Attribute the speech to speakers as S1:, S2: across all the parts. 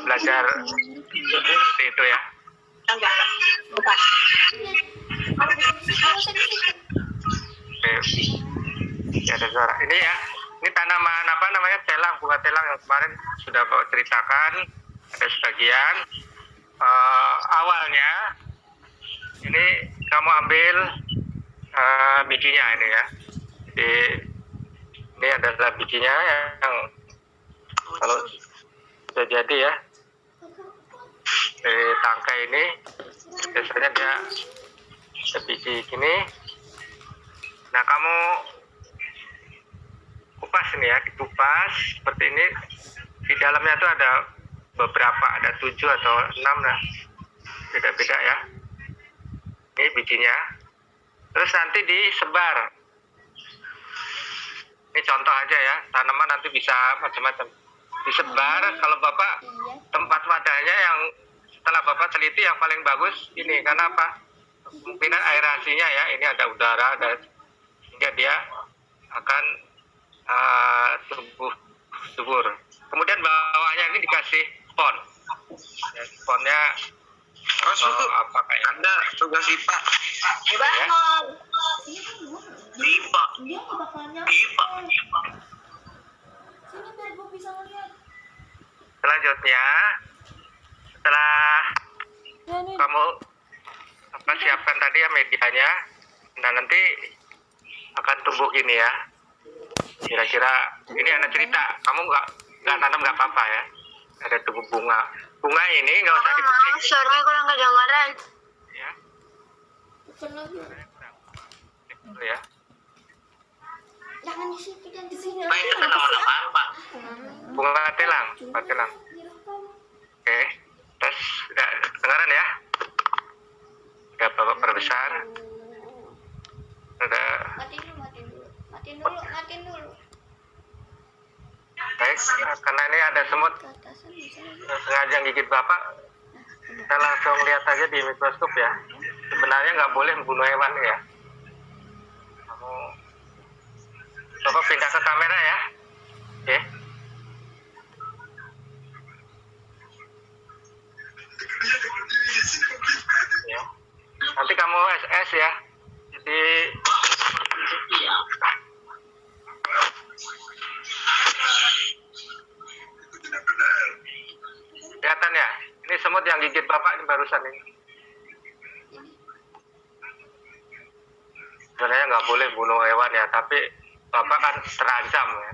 S1: belajar seperti itu ya.
S2: Enggak, bukan.
S1: Oke. Ya, ada suara. Ini ya, ini tanaman apa namanya, telang, bunga telang yang kemarin sudah bawa ceritakan. Ada sebagian. Awalnya ini kamu ambil bijinya ini ya. Jadi ini adalah bijinya yang kalau sudah jadi ya, di tangkai ini biasanya dia ada biji gini. Nah, kamu kupas ini ya, dikupas seperti ini. Di dalamnya tuh ada beberapa, ada 7 atau 6 lah, beda-beda ya. Ini bijinya. Terus nanti disebar. Ini contoh aja ya, tanaman nanti bisa macam-macam. Disebar, kalau Bapak tempat wadahnya yang setelah Bapak teliti yang paling bagus ini, karena apa? Kemungkinan aerasinya ya, ini ada udara, sehingga dia akan tumbuh subur. Kemudian bawahnya ini dikasih spon. Ya, sponnya apa kayak
S3: Anda tugas IPA.
S1: ya.
S3: IPA.
S1: Selanjutnya, setelah kamu siapkan tadi ya medianya, nah nanti akan tumbuh gini ya. Kira-kira ini ada cerita, kamu nggak tanam nggak apa-apa ya. Ada tumbuh bunga. Bunga ini nggak usah dipetik.
S2: Suaranya kurang kedengaran.
S1: Ya. Itu ya.
S4: Jangan di situ dan di sini.
S3: Pak, itu tanaman apaan, Pak?
S1: Bunga telang, bunga telang. Oke, terus dengaran ya. Udah Bapak perbesar. Udah.
S4: Matiin dulu.
S1: Baik, karena ini ada semut sengaja gigit Bapak, kita langsung lihat aja di mikroskop ya. Sebenarnya nggak boleh membunuh hewan ya. Kamu Bapak pindah ke kamera ya. Oke. Ya. Nanti kamu SS ya. Jadi kelihatan ya. Ini semut yang gigit Bapak ini barusan ini. Sebenarnya nggak boleh bunuh hewan ya, tapi Bapak kan terancam ya.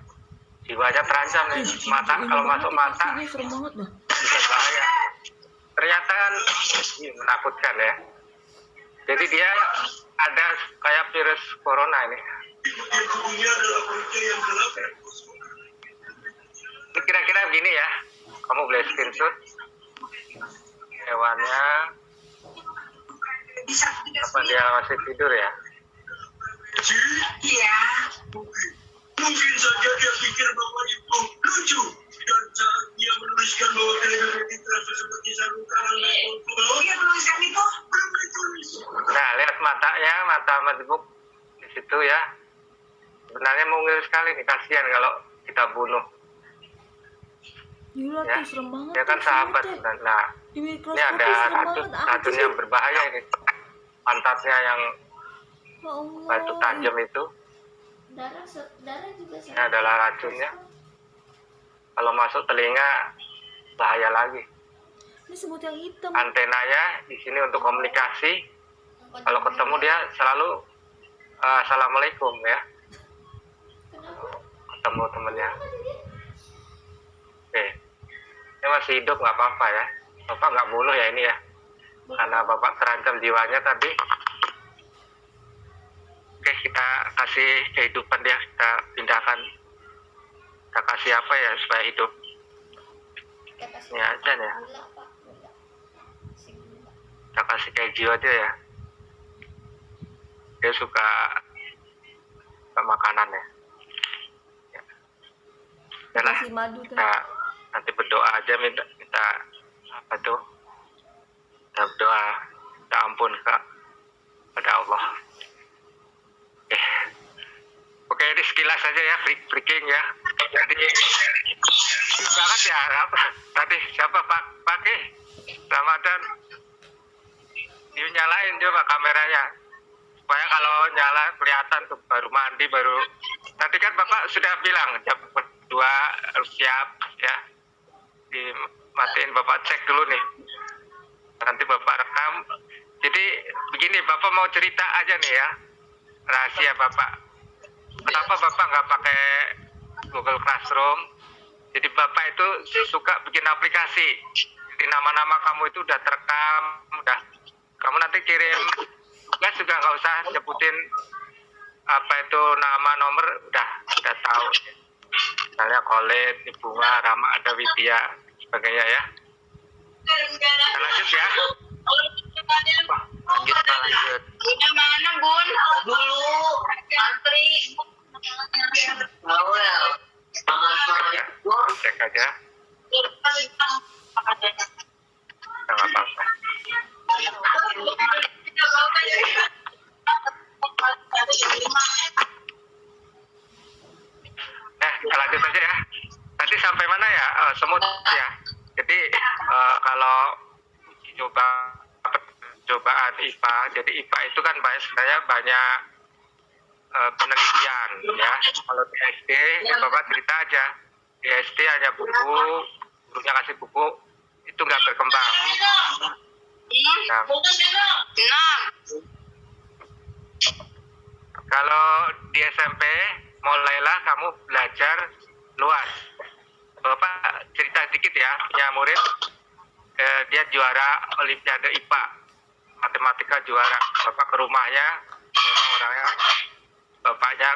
S1: Jiwanya terancam nih. Mata, kalau masuk mata bisa bahaya. Ternyata kan menakutkan ya. Jadi dia ada kayak virus corona ini. Ini kira-kira begini ya. Kamu boleh screenshot hewannya. Apa dia masih tidur ya?
S3: Iya. Mungkin saja dia pikir bahwa itu lucu. Dan saat dia menuliskan bahwa kreatif terasa seperti sarung tangan. Dia menuliskan itu belum ditulis.
S1: Nah, lihat matanya, mata majemuk di situ ya. Sebenarnya mungil sekali nih, kasihan kalau kita bunuh.
S5: Gila
S1: Ya,
S5: tuh, serem banget.
S1: dia kan
S5: tuh,
S1: sahabat.
S5: semut,
S1: Nah,
S5: di mikroskop
S1: ini ada
S5: serem
S1: racun,
S5: banget.
S1: racun yang berbahaya ini. Pantatnya yang
S5: Ya Allah.
S1: batu tajam itu.
S4: Darah juga
S1: Ini adalah racunnya. Kalau masuk telinga bahaya lagi.
S5: Ini semut yang hitam.
S1: Antenanya di sini untuk komunikasi. Kalau ketemu dia selalu assalamualaikum ya. Ketemu temennya. Oke, ini masih hidup nggak apa-apa ya. Bapak nggak bunuh ya ini ya. Karena Bapak terancam jiwanya tadi. Oke, kita kasih kehidupan dia, kita pindahkan. Kita kasih apa ya supaya hidup? Ini aja ya. Kita kasih keju aja ya. Dia suka makanan ya. Yalah,
S5: Kasih madu tuh.
S1: kita nanti berdoa aja, minta apa tuh? Kita berdoa, minta ampun pada Allah. Oke, ini sekilas saja ya, breaking ya. Jadi banget ya. Tadi siapa Pak Paki Ramadan? Dinyalain coba kameranya supaya kalau nyala kelihatan tuh baru mandi baru. Tadi kan Bapak sudah bilang jam 2 harus siap ya. Dimatiin, Bapak cek dulu nih. Nanti Bapak rekam. Jadi begini, Bapak mau cerita aja nih ya, rahasia Bapak. Kenapa Bapak nggak pakai Google Classroom? Jadi Bapak itu suka bikin aplikasi. Jadi nama-nama kamu itu udah terekam, udah. Kamu nanti kirim tugas juga nggak usah nyebutin apa itu nama nomor, udah tahu. Misalnya Khalid, Bunga, Rama, ada Widya, sebagainya ya. Kita lanjut ya.
S6: Lanjut Pak, lanjut.
S2: Bunda mana Bun? Dulu. Antri. Bawel.
S1: Ya, cek aja. Nggak apa-apa. Lanjut aja ya. Tadi sampai mana ya? Semut ya. Jadi kalau uji cobaan IPA, jadi IPA itu kan sebenarnya banyak penelitian ya. Kalau di SD, Bapak cerita aja. Di SD hanya buku, gurunya kasih buku, itu nggak berkembang. Nah, kalau di SMP, mulailah kamu belajar luas. Bapak cerita sedikit ya, punya murid, dia juara Olimpiade IPA, matematika juara. Bapak ke rumahnya, memang orangnya, bapaknya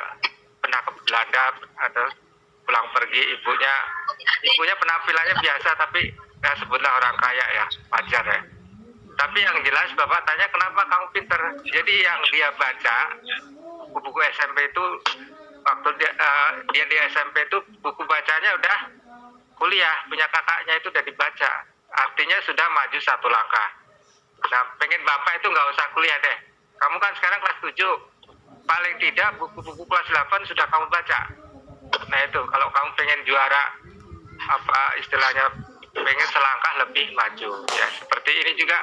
S1: pernah ke Belanda, atau pulang pergi, ibunya penampilannya biasa, tapi ya sebutlah orang kaya ya, wajar ya. Tapi yang jelas Bapak tanya kenapa kamu pinter. Jadi yang dia baca, buku SMP itu, waktu dia di SMP itu buku bacanya udah kuliah, punya kakaknya itu udah dibaca. Artinya sudah maju satu langkah. Nah, pengen Bapak itu nggak usah kuliah deh. Kamu kan sekarang kelas 7. Paling tidak buku-buku kelas 8 sudah kamu baca. Nah itu, kalau kamu pengen juara, apa istilahnya, pengen selangkah lebih maju. Ya, seperti ini juga,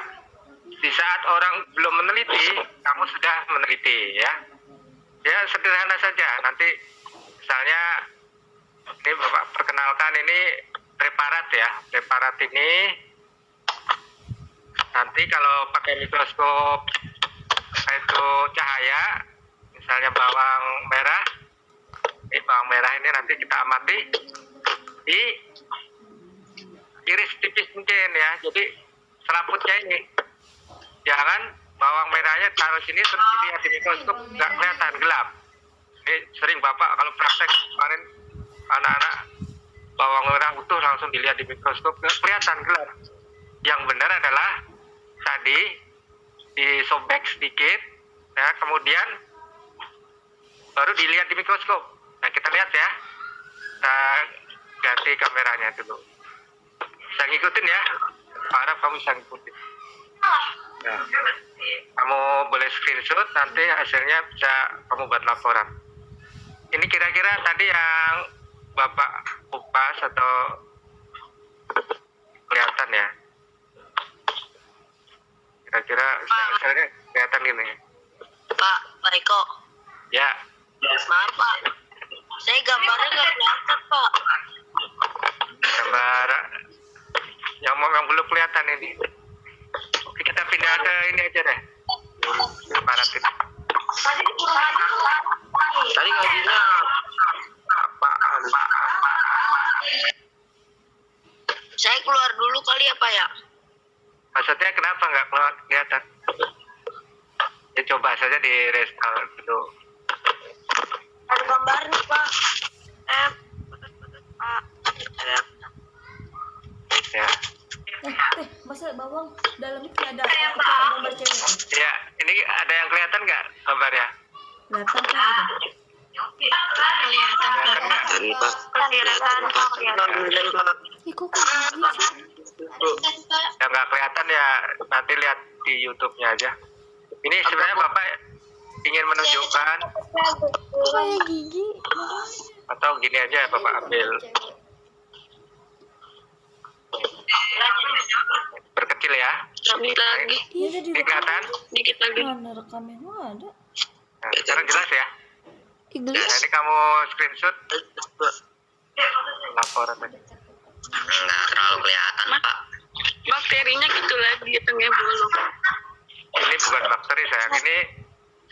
S1: di saat orang belum meneliti, kamu sudah meneliti ya. Ya sederhana saja. Nanti misalnya ini Bapak perkenalkan, ini preparat ya. Preparat ini nanti kalau pakai mikroskop itu cahaya, misalnya bawang merah. Ini bawang merah ini nanti kita amati di iris tipis mungkin ya. Jadi selaputnya ini, jangan bawang merahnya taruh sini terus dilihat di mikroskop nggak kelihatan, gelap. Ini sering Bapak kalau praktek kemarin anak-anak bawang merah utuh langsung dilihat di mikroskop nggak kelihatan, gelap. Yang benar adalah tadi disobek sedikit ya, kemudian baru dilihat di mikroskop. Nah kita lihat ya, kita ganti kameranya dulu. Bisa ngikutin ya, harap kamu bisa ngikutin. Nah, kamu boleh screenshot, nanti hasilnya bisa kamu buat laporan. Ini kira-kira tadi yang Bapak kupas atau kelihatan ya? Kira-kira hasilnya kelihatan gini.
S2: Pak Eko.
S1: Ya.
S2: Maaf Pak, saya gambarnya nggak kelihatan Pak.
S1: Gambar yang belum kelihatan ini. Oke, kita pindah ke ini aja deh. Separatin.
S6: Tadi ngajinya apaan?
S2: Saya keluar dulu kali ya Pak ya.
S1: Maksudnya kenapa nggak kelihatan? Ya coba saja di restart dulu.
S2: Ada gambar nih Pak.
S1: Ya.
S5: Masa bawang dalamnya kayak ada gambar cewek?
S1: Ya, ini ada yang kelihatan nggak gambarnya?
S5: Kelihatan kan gitu?
S2: Kelihatan Pak.
S1: Kelihatan nggak?
S2: Kelihatan Pak.
S5: Ih kok kayak gini sih?
S1: Yang nggak kelihatan ya nanti lihat di YouTube-nya aja. Ini sebenarnya Bapak ingin menunjukkan
S5: Kayak gigi.
S1: atau gini aja Bapak ambil
S2: Dikit lagi.
S5: Iya udah
S1: Ini
S5: direkam.
S1: kelihatan?
S2: Dikit lagi.
S5: Mana rekamnya? Nggak ada.
S1: Nah, sekarang jelas ya.
S5: Iglis.
S1: Nah, ini kamu screenshot laporan tadi.
S6: Enggak terlalu kelihatan, Pak.
S2: Bakterinya gitu lagi, tengah bolong.
S1: Ini bukan bakteri sayang,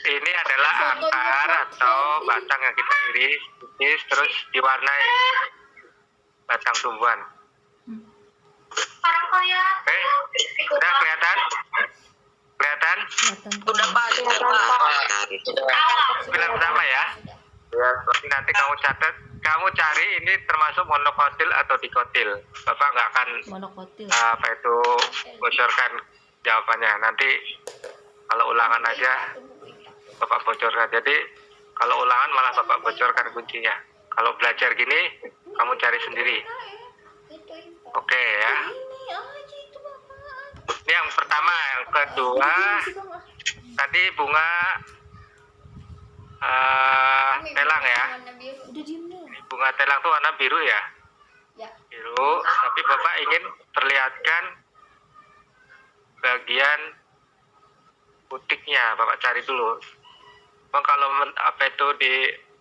S1: ini adalah akar atau batang yang kita iris terus diwarnai batang tumbuhan. Oke, udah kelihatan? Kelihatan?
S5: Kelihatan.
S2: Udah Pak,
S1: Bilang sama ya. Ya, nanti kamu catat, kamu cari ini termasuk monokotil atau dikotil. Bapak nggak akan
S5: Monokotil.
S1: apa itu bocorkan jawabannya. Nanti kalau ulangan aja Bapak bocorkan. Jadi kalau ulangan malah Bapak bocorkan kuncinya. Kalau belajar gini kamu cari sendiri. Oke ya.
S4: Ini aja itu bapak.
S1: Ini yang pertama, yang kedua tadi bunga telang ya.
S4: Warna biru.
S5: Udah diem deh.
S1: Bunga telang tuh warna biru ya.
S4: Ya.
S1: Biru, tapi Bapak ingin perlihatkan bagian putiknya. Bapak cari dulu. Bang, kalau apa itu di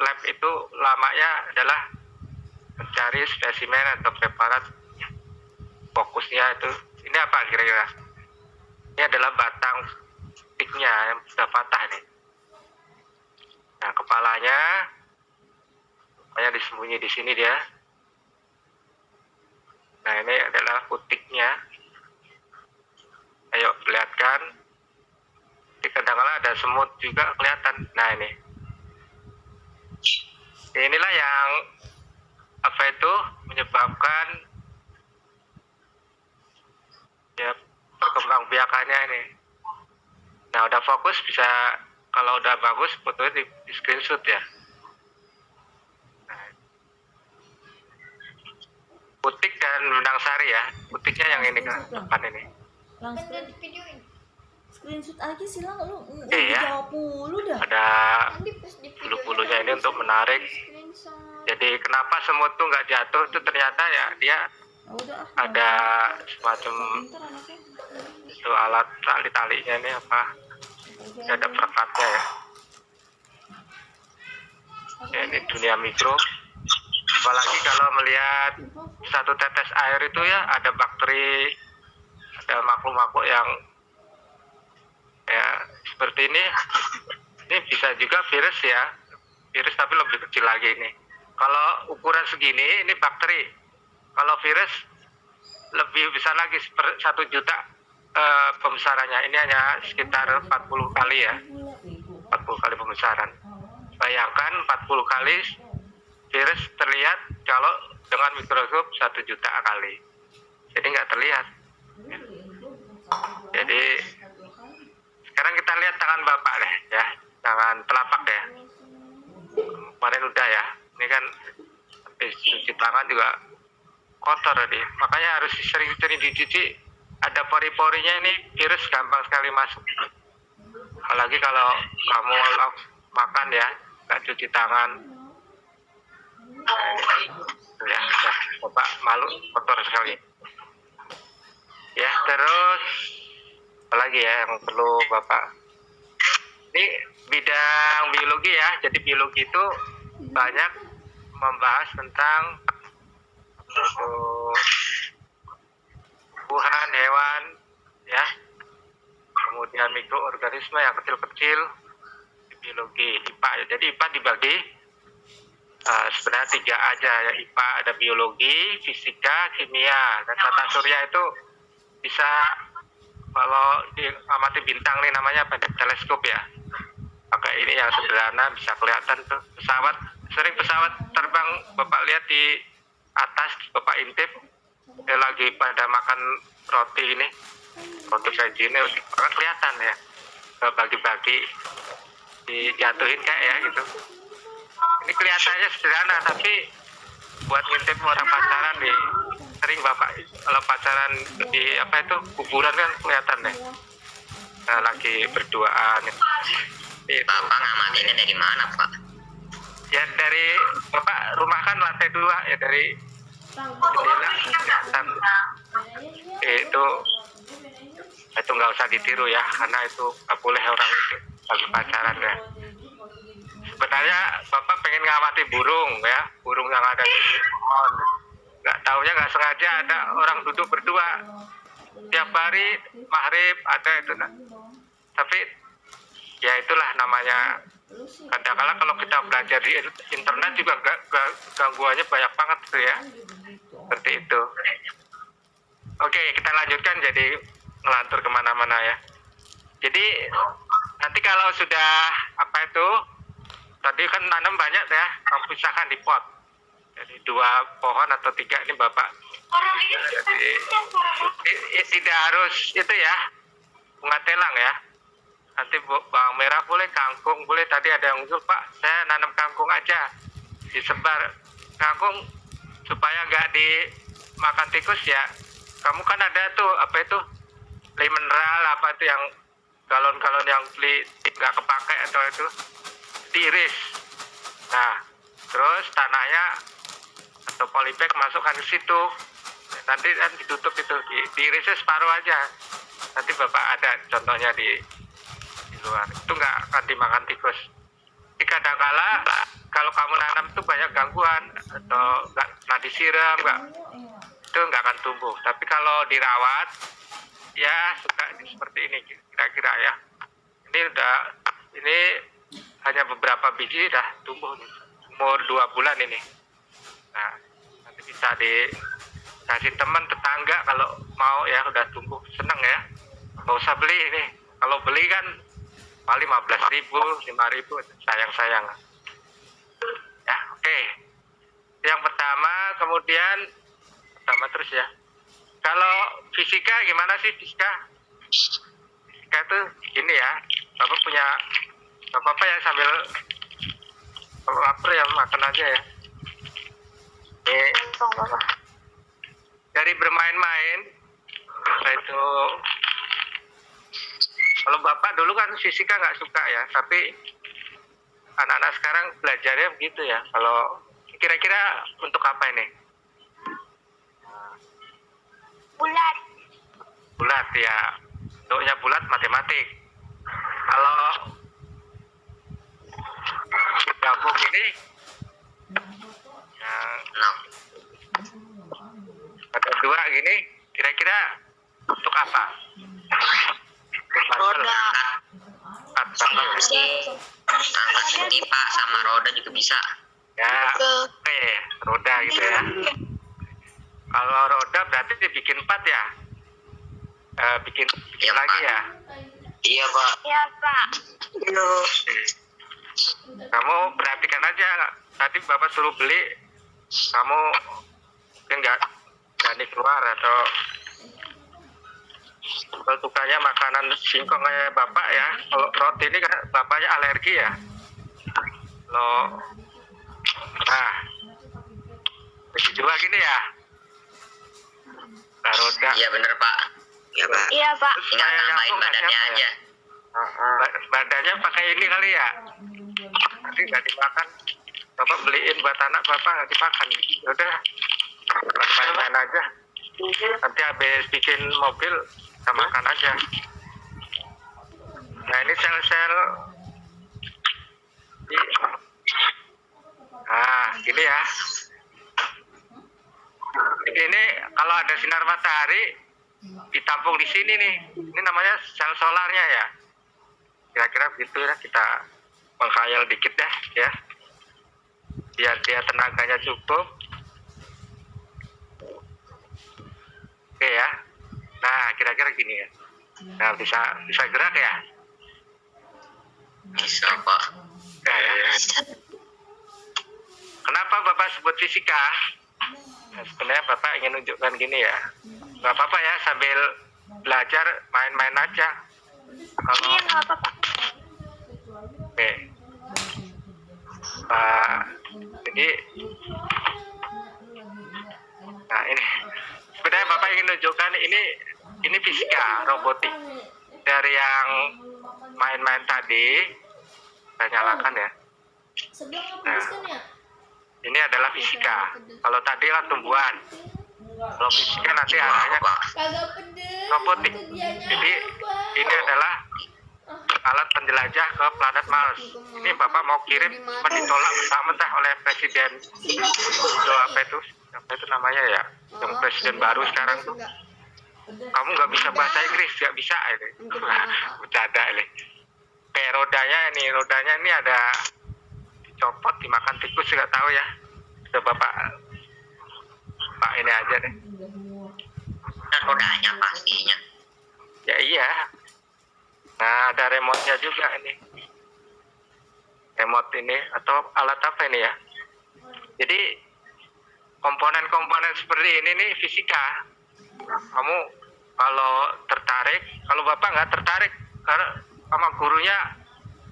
S1: lab itu lamanya adalah mencari spesimen atau preparat fokusnya itu. Ini apa kira-kira? Ini adalah batang putiknya yang sudah patah nih. Nah, kepalanya disembunyi di sini dia. Nah, ini adalah putiknya. Ayo, perlihatkan. Di kadang-kala ada semut juga kelihatan. Nah, ini. Inilah yang apa itu menyebabkan ya perkembangbiakannya ini. Nah, udah fokus bisa, kalau udah bagus fotonya di screenshot ya. Nah, putik dan benang sari ya. Putiknya yang ini kan depan ini.
S5: Langsung
S4: Kan di videoin.
S5: screenshot aja silang lu.
S1: Iya.
S5: Jawab mulu dah.
S1: Ada
S4: Nanti pas di videoin
S1: bulu-bulunya
S4: kan
S1: ini untuk
S4: bisa
S1: menarik.
S4: screenshot.
S1: Jadi kenapa semut tuh nggak jatuh itu ternyata ya dia
S5: Oh, udah.
S1: ada semacam
S5: Pintar anaknya.
S1: itu alat tali-talinya ini apa? Ini ada perekatnya ya. Ya, ini dunia mikro. Apalagi kalau melihat satu tetes air itu ya ada bakteri, ada makhluk-makhluk yang ya seperti ini. Ini bisa juga virus ya, virus tapi lebih kecil lagi ini. Kalau ukuran segini ini bakteri. Kalau virus lebih besar lagi 1 juta pembesarannya. Ini hanya sekitar 40 kali ya, 40 kali pembesaran. Bayangkan 40 kali virus terlihat kalau dengan mikroskop 1 juta kali. Jadi nggak terlihat. Jadi sekarang kita lihat tangan Bapak deh ya, tangan telapak ya. Kemarin udah ya, ini kan habis cuci tangan juga kotor tadi. Makanya harus sering-sering dicuci. Ada pori-porinya, ini virus gampang sekali masuk. Apalagi kalau kamu makan ya, nggak cuci tangan. Ya, Bapak malu, kotor sekali. Ya, terus apalagi ya yang perlu Bapak. Ini bidang biologi ya. Jadi biologi itu banyak membahas tentang itu tumbuhan, hewan, ya. Kemudian mikroorganisme yang kecil-kecil, biologi IPA. Jadi IPA dibagi sebenarnya 3 aja ya. IPA ada biologi, fisika, kimia. Dan tata surya itu bisa kalau diamati bintang nih namanya teleskop ya. Pakai ini yang sederhana bisa kelihatan tuh pesawat. Sering pesawat terbang Bapak lihat di atas, Bapak intip dia lagi pada makan roti ini, roti saji ini kelihatan ya, bagi-bagi dijatuhin kayak ya gitu. Ini kelihatannya sederhana tapi buat ngintip orang pacaran nih, sering Bapak kalau pacaran di apa itu kuburan kan kelihatan deh. Nah, lagi berduaan.
S6: Bapak ngamatinnya dari mana, Pak?
S1: Ya dari Bapak rumah kan lantai 2 ya, dari jendela kelihatan itu ada itu nggak usah ditiru ya, karena itu nggak boleh orang itu lagi pacaran ya. Sebenarnya bapak pengen ngamati burung ya, burung yang ada di pohon. Nggak taunya nggak sengaja ada orang duduk berdua tiap hari maghrib ada itu. Nah. Tapi ya itulah namanya. Kadang-kadang kalau kita belajar di internet juga gangguannya banyak banget tuh ya. Seperti itu. Oke, kita lanjutkan jadi ngelantur kemana-mana ya. Jadi nanti kalau sudah apa itu, tadi kan nanam banyak ya, kamu pisahkan di pot. Jadi 2 pohon atau 3 ini bapak. Jadi, tidak harus itu ya, bunga telang ya. Nanti bawang merah boleh, kangkung boleh. Tadi ada yang usul, Pak, saya nanam kangkung aja, disebar kangkung supaya nggak dimakan tikus ya. Kamu kan ada tuh apa itu mineral apa itu yang galon-galon yang beli nggak kepakai atau itu diiris. Nah, terus tanahnya atau polybag masukkan ke situ. Nanti kan ditutup itu, diirisnya separuh aja. Nanti bapak ada contohnya di luar. Itu nggak akan dimakan tikus. Jadi kadang-kala kalau kamu nanam itu banyak gangguan atau nggak disiram, itu nggak akan tumbuh. Tapi kalau dirawat, ya suka seperti ini kira-kira ya. Ini hanya beberapa biji udah tumbuh nih. Umur 2 bulan ini. Nah, nanti bisa dikasih teman tetangga kalau mau ya, udah tumbuh seneng ya. Nggak usah beli ini. Kalau beli kan paling 15.000, 5.000, sayang-sayang. Ya, oke. Yang pertama, kemudian terus ya. Kalau fisika gimana sih fisika? Fisika itu gini ya. Bapak punya apa ya sambil kalau lapar ya makan aja ya. Ini dari bermain-main itu. Kalau bapak dulu kan fisika nggak suka ya, tapi anak-anak sekarang belajarnya begitu ya. Kalau kira-kira untuk apa ini? Bulat ya, bentuknya bulat matematik. Kalau gabung ini, ya, ada 2 gini, kira-kira untuk apa?
S2: Roda.
S6: Angkat segi Pak, sama roda juga bisa.
S1: Ya, oke, roda gitu ya. Kalau roda berarti dibikin 4 ya? Bikin
S6: Iya,
S1: lagi
S6: Pak.
S1: ya?
S6: Iya Pak.
S2: Iya, Pak.
S1: Kamu perhatikan aja. Tadi bapak suruh beli, kamu mungkin nggak berani keluar atau kalau sukanya makanan singkong kayak bapak ya. Kalau roti ini kan bapaknya alergi ya. Nah, begitu juga gini ya. Nah, roda.
S6: Iya bener Pak. Iya Pak.
S2: Iya, Pak.
S6: Tinggal tambahin badannya aja.
S1: Badannya pakai ini kali ya. Nanti nggak dimakan. Bapak beliin buat anak bapak nggak dimakan. Udah, main-main aja. Nanti habis bikin mobil kita makan aja. Nah ini sel-sel. Nah gini ya. Ini kalau ada sinar matahari ditampung di sini nih. Ini namanya sel solarnya ya. Kira-kira begitu ya, kita menghayal dikit deh ya. Biar dia tenaganya cukup. Oke ya. Nah, kira-kira gini ya. Nah, bisa gerak ya?
S6: Bisa Pak.
S1: Nah, ya. Kenapa Bapak sebut fisika? Nah, sebenarnya Bapak ingin nunjukkan gini ya. Nggak apa-apa ya, sambil belajar main-main aja. Kalau
S2: Iya, nggak apa-apa.
S1: oke. Pak, jadi nah ini sebenarnya Bapak ingin nunjukkan ini fisika robotik dari yang main-main tadi. Saya nyalakan ya.
S4: Sebelah nggak
S1: Nah,
S4: pedes kan ya?
S1: ini adalah fisika. Kalau tadi kan tumbuhan. Kalau fisika nanti arahnya
S6: Pak.
S4: Kagak pedes.
S1: robotik. Jadi ini adalah alat penjelajah ke planet Mars. Ini Bapak mau kirim, cuma ditolak mentah-mentah oleh Presiden apa itu namanya ya, yang Presiden baru sekarang tuh. Kamu nggak bisa bahasa Inggris, nggak bisa ini. Bercanda ini. Kayak rodanya ini ada dicopot, dimakan tikus, nggak tahu ya. Udah Bapak ini aja deh.
S6: Dan rodanya pastinya.
S1: Ya iya. Nah, ada remote-nya juga ini. Remote ini atau alat apa ini ya? Jadi komponen-komponen seperti ini nih fisika. Kamu kalau tertarik, kalau Bapak nggak tertarik karena sama gurunya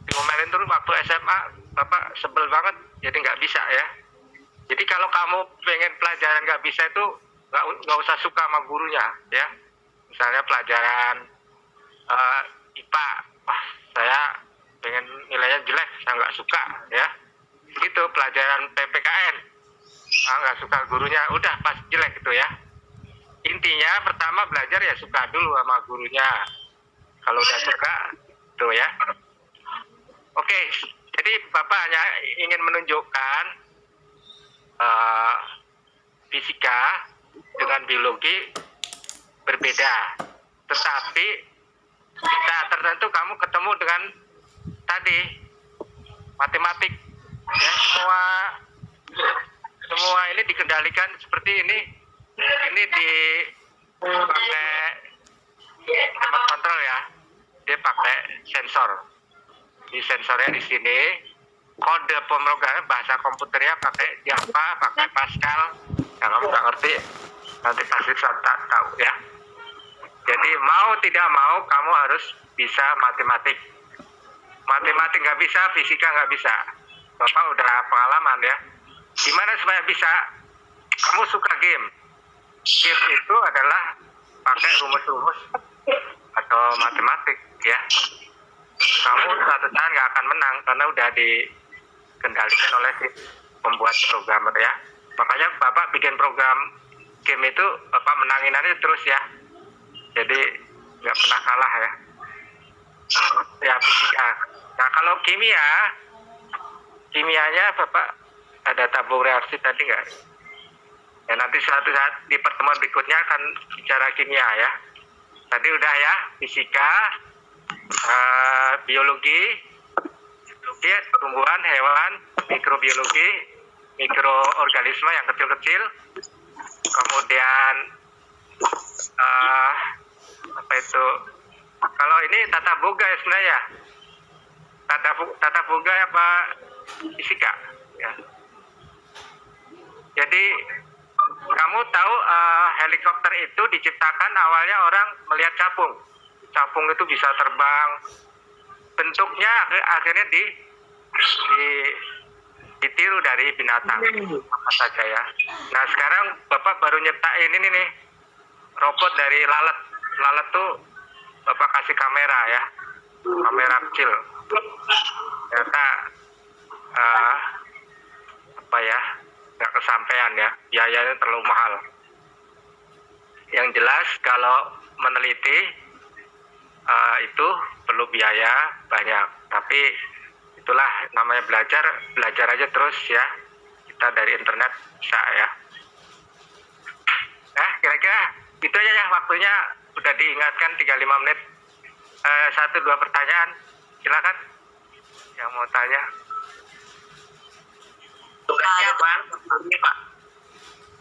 S1: diomelin terus waktu SMA, Bapak sebel banget, jadi nggak bisa ya. Jadi kalau kamu pengen pelajaran nggak bisa itu nggak usah suka sama gurunya ya. Misalnya pelajaran IPA, wah saya pengen nilainya jelek, saya nggak suka ya. Gitu pelajaran PPKN, nggak suka gurunya, udah pas jelek gitu ya. Intinya pertama belajar ya suka dulu sama gurunya. Kalau udah suka, tuh ya. Oke, jadi Bapak hanya ingin menunjukkan fisika dengan biologi berbeda. Tetapi di saat tertentu kamu ketemu dengan tadi matematik. Ya, semua ini dikendalikan seperti ini. Ini dipakai remote control ya. Dia pakai sensor. Di sensornya di sini. Kode pemrograman bahasa komputernya pakai Java, pakai Pascal. Yang kamu nggak ngerti, nanti pasti tak tahu ya. Jadi mau tidak mau kamu harus bisa matematik. Matematik nggak bisa, fisika nggak bisa. Bapak udah pengalaman ya. Gimana supaya bisa? Kamu suka game. Game itu adalah pakai rumus-rumus atau matematik ya. Kamu suatu saat nggak akan menang karena udah dikendalikan oleh si pembuat programmer ya. Makanya Bapak bikin program game itu Bapak menangin aja terus ya. Jadi nggak pernah kalah ya. Ya fisika. Nah kalau kimianya Bapak ada tabung reaksi tadi nggak? Ya nanti suatu saat di pertemuan berikutnya akan bicara kimia ya. Tadi udah ya fisika, biologi, tumbuhan, hewan, mikrobiologi, mikroorganisme yang kecil-kecil, kemudian apa itu? Kalau ini tata boga ya sebenarnya, tata boga apa fisika? Ya. Jadi kamu tahu helikopter itu diciptakan awalnya orang melihat capung. Capung itu bisa terbang. Bentuknya akhirnya ditiru dari binatang. Apa saja ya. Nah sekarang Bapak baru nyiptain ini nih. Robot dari lalat. Lalat tuh Bapak kasih kamera ya. Kamera kecil. Ternyata apa ya, nggak kesampaian ya, biayanya terlalu mahal. Yang jelas kalau meneliti itu perlu biaya banyak, tapi itulah namanya belajar aja terus ya. Kita dari internet bisa ya. Nah kira-kira itu aja ya, waktunya udah diingatkan 35 menit. 1-2 pertanyaan, silakan yang mau tanya.
S6: Tugasnya apa? Pak.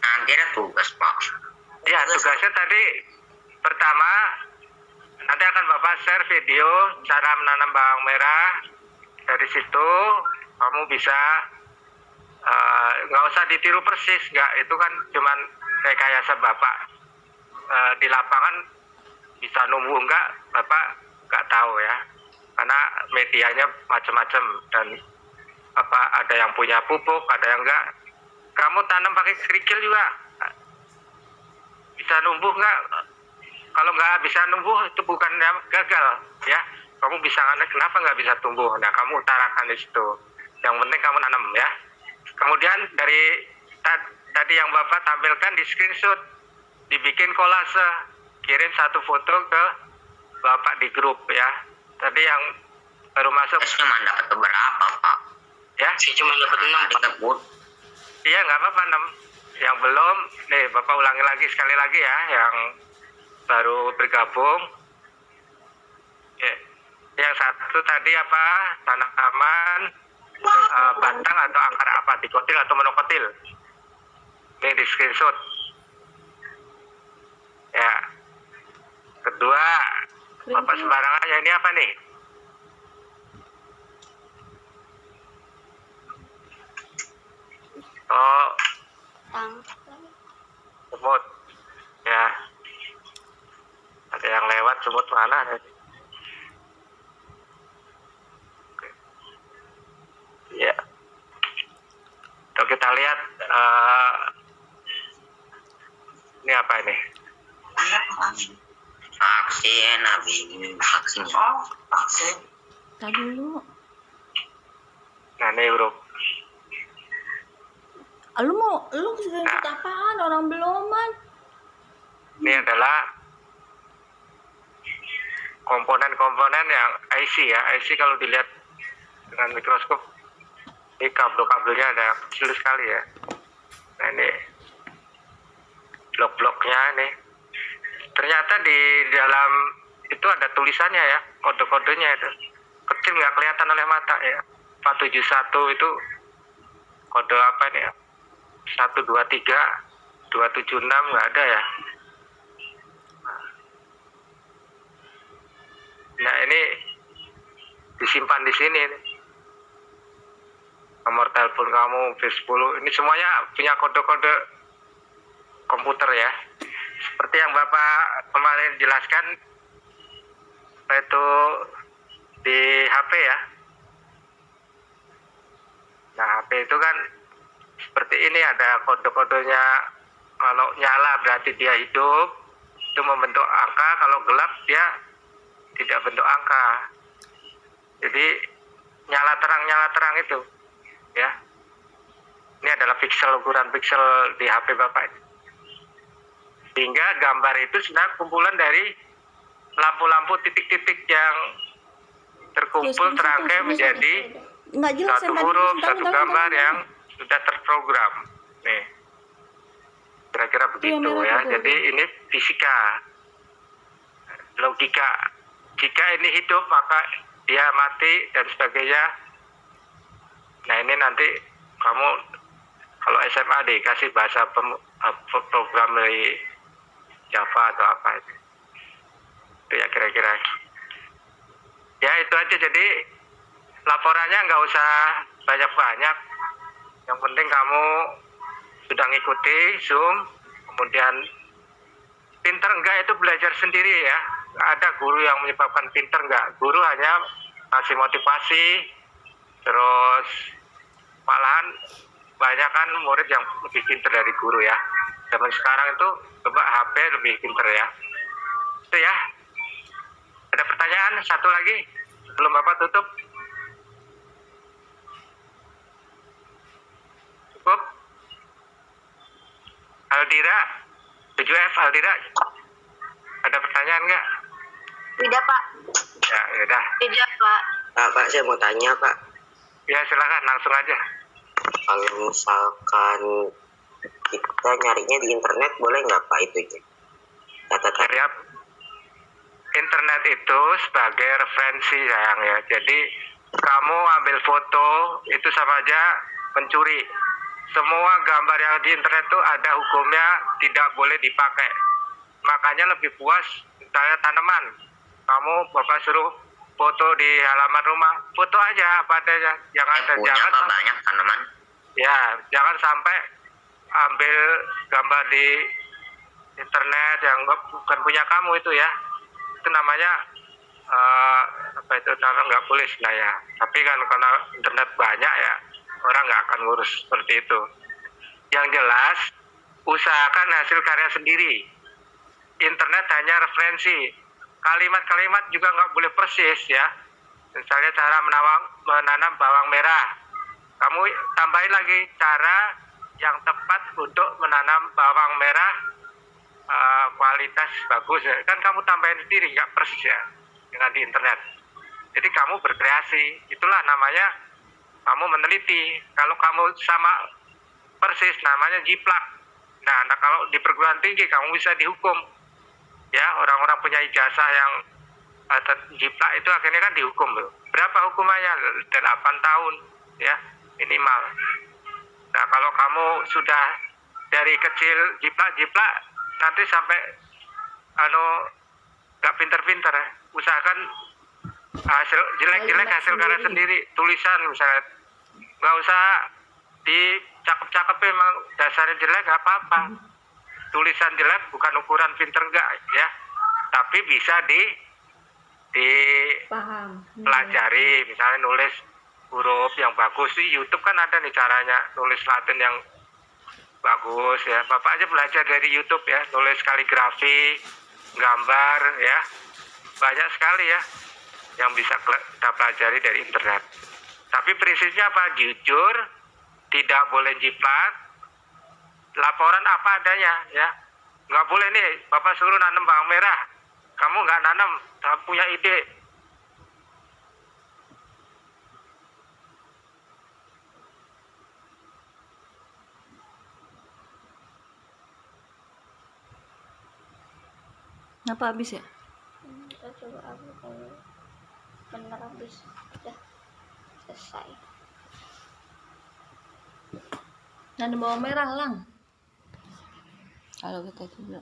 S6: Nanti ada tugas, Pak.
S1: Ya, tugasnya tadi pertama nanti akan Bapak share video cara menanam bawang merah. Dari situ kamu bisa nggak usah ditiru persis, nggak, itu kan cuman rekayasa Bapak. Di lapangan bisa numbuh nggak, Bapak nggak tahu ya, karena medianya macam-macam dan apa ada yang punya pupuk, ada yang enggak. Kamu tanam pakai kerikil juga bisa numbuh nggak? Kalau nggak bisa numbuh itu bukan gagal ya. Kamu bisa, kenapa nggak bisa tumbuh? Nah kamu utarakan di situ. Yang penting kamu nanam ya. Kemudian dari tadi yang Bapak tampilkan di screenshot, dibikin kolase kirim satu foto ke Bapak di grup ya. Tadi yang baru masuk
S6: Saya cuma dapat beberapa, Pak.
S1: ya.
S2: Saya cuma dapat 6 Pak.
S6: Dikebut.
S1: Iya nggak apa-apa 6. Yang belum, nih Bapak ulangi lagi sekali lagi ya, yang baru bergabung. Ya. Yang satu tadi apa? Tanaman, batang atau akar apa? Dikotil atau monokotil? Ini di screenshot. Ya. Kedua, Bapak sembarangan ya, ini apa nih? Oh, semut. Ya. Ada yang lewat, semut mana? Oke. Ya. Kalau kita lihat ini apa ini?
S6: Vaksin, habis vaksin.
S5: Tadi dulu.
S1: Nah, ini bro.
S5: Lu screenshot apaan? Orang beloman.
S1: Ini adalah komponen-komponen yang IC ya. IC kalau dilihat dengan mikroskop, ini kabel-kabelnya ada kecil sekali ya. Nah ini blok-bloknya nih. Ternyata di dalam itu ada tulisannya ya, kode-kodenya itu. Kecil nggak kelihatan oleh mata ya. 471 itu kode apa nih ya? 123, 276 nggak ada ya. Nah ini disimpan di sini. Nomor telepon kamu, V10, ini semuanya punya kode-kode komputer ya. Seperti yang Bapak kemarin jelaskan itu di HP ya. Nah HP itu kan seperti ini, ada kode-kodenya. Kalau nyala berarti dia hidup, itu membentuk angka. Kalau gelap dia tidak bentuk angka. Jadi nyala terang itu ya. Ini adalah piksel, ukuran piksel di HP Bapak ini. Sehingga gambar itu sebenarnya kumpulan dari lampu-lampu titik-titik yang terkumpul terangkai menjadi
S5: Nggak jelas
S1: satu
S5: yang tadi.
S1: huruf,
S5: Bentar,
S1: satu
S5: bentar,
S1: gambar
S5: bentar.
S1: yang sudah terprogram. Nih, kira-kira begitu
S5: merah
S1: ya.
S5: itu.
S1: Jadi ini fisika, logika. Jika ini hidup maka dia mati dan sebagainya. Nah ini nanti kamu kalau SMA dikasih bahasa program dari Java atau apa itu ya kira-kira. Ya itu aja, jadi laporannya nggak usah banyak-banyak. Yang penting kamu sudah ngikuti Zoom, kemudian pinter enggak itu belajar sendiri ya. Ada guru yang menyebabkan pinter enggak. Guru hanya kasih motivasi, terus malahan banyak kan murid yang lebih pinter dari guru ya. Zaman sekarang itu coba HP lebih pinter ya. Itu ya. Ada pertanyaan satu lagi sebelum Bapak tutup? Cukup? Aldira, 7F Aldira, ada pertanyaan nggak?
S2: Tidak Pak.
S1: Ya, udah.
S2: Tidak Pak.
S6: Pak, saya mau tanya, Pak.
S1: Ya silakan langsung aja.
S6: Kalau misalkan kita nyarinya di internet, boleh nggak, Pak, itu? Catatan.
S1: Dari internet itu sebagai referensi sayang ya. Jadi kamu ambil foto itu sama aja mencuri. Semua gambar yang di internet itu ada hukumnya tidak boleh dipakai. Makanya lebih puas misalnya tanaman. Kamu Bapak suruh foto di halaman rumah, foto aja apa adanya. Yang ada
S6: Punya
S1: jangan
S6: Pak banyak tanaman.
S1: ya, jangan sampai ambil gambar di internet yang bukan punya kamu itu ya. Itu namanya apa itu namanya nggak boleh sebenarnya. Tapi kan karena internet banyak ya, orang nggak akan ngurus seperti itu. Yang jelas usahakan hasil karya sendiri. Internet hanya referensi. Kalimat-kalimat juga nggak boleh persis ya. Misalnya cara menanam bawang merah. Kamu tambahin lagi cara yang tepat untuk menanam bawang merah kualitas bagus ya. Kan kamu tambahin sendiri nggak persis ya dengan di internet. Jadi kamu berkreasi, itulah namanya kamu meneliti. Kalau kamu sama persis namanya jiplak. Nah, kalau di perguruan tinggi kamu bisa dihukum. Ya, orang-orang punya ijazah yang jiplak itu akhirnya kan dihukum. Berapa hukumannya? 8 tahun ya minimal. Nah, kalau kamu sudah dari kecil jiplak nanti sampai nggak pinter-pinter ya. Usahakan hasil jelek-jelek hasil karya sendiri, tulisan misalnya, nggak usah dicakep-cakep, memang dasarnya jelek nggak apa-apa. Tulisan jelek bukan ukuran pinter enggak ya, tapi bisa
S5: Paham.
S1: pelajari, misalnya nulis huruf yang bagus. Di YouTube kan ada nih caranya nulis Latin yang bagus ya. Bapak aja belajar dari YouTube ya, nulis kaligrafi, gambar ya, banyak sekali ya yang bisa kita pelajari dari internet. Tapi prinsipnya apa? Jujur, tidak boleh jiplak, laporan apa adanya ya. Nggak boleh nih Bapak suruh nanam bawang merah, kamu nggak nanam, kamu punya ide.
S5: Kenapa habis ya?
S4: Kita coba aku kalau bener habis udah selesai.
S5: Nanam bawang merah lang. Kalau kita coba.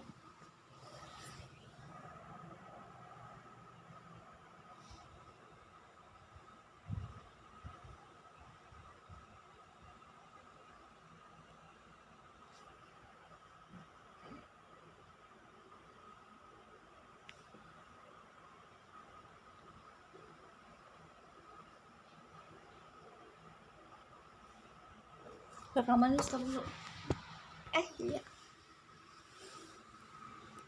S5: Rekamannya stop dulu.
S4: Iya.